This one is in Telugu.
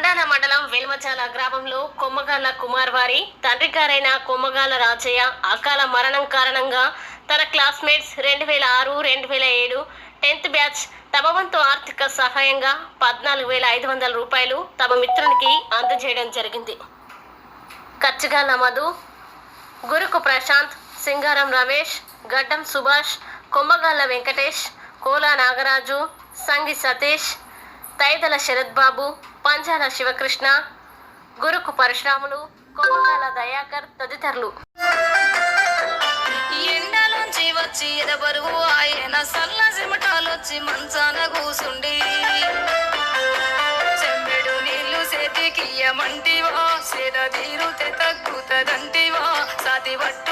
కొండాల మండలం వెల్మచాల గ్రామంలో కొమ్మగాళ్ల కుమార్ వారి తండ్రి గారైన కొమ్మగాళ్ల రాజయ్య అకాల మరణం కారణంగా తన క్లాస్మేట్స్ 2006-2007 10th బ్యాచ్ తమ వంతు ఆర్థిక సహాయంగా 14,500 రూపాయలు తమ మిత్రునికి అందజేయడం జరిగింది. కచ్చిగాళ్ల మధు, గురుకు ప్రశాంత్, సింగారం రమేష్, గడ్డం సుభాష్, కొమ్మగాళ్ల వెంకటేష్, కోలా నాగరాజు, సంగి సతీష్, తైదల శరత్ బాబు, పంజాల శివకృష్ణ, గురుకు పరశురాములు, కొమ్మగాళ్ల దయాకర్ తదితరులు. ఎండలోంచి వచ్చి ఎదబరువు ఆయన సల్ల సిమటాలొచ్చి మంచాన కూసుండి చెమ్మెడు నీళ్లు సేతికియ్యమంటివా సేద తీరుతే తగ్గుతదంటివా సాతి పట్టు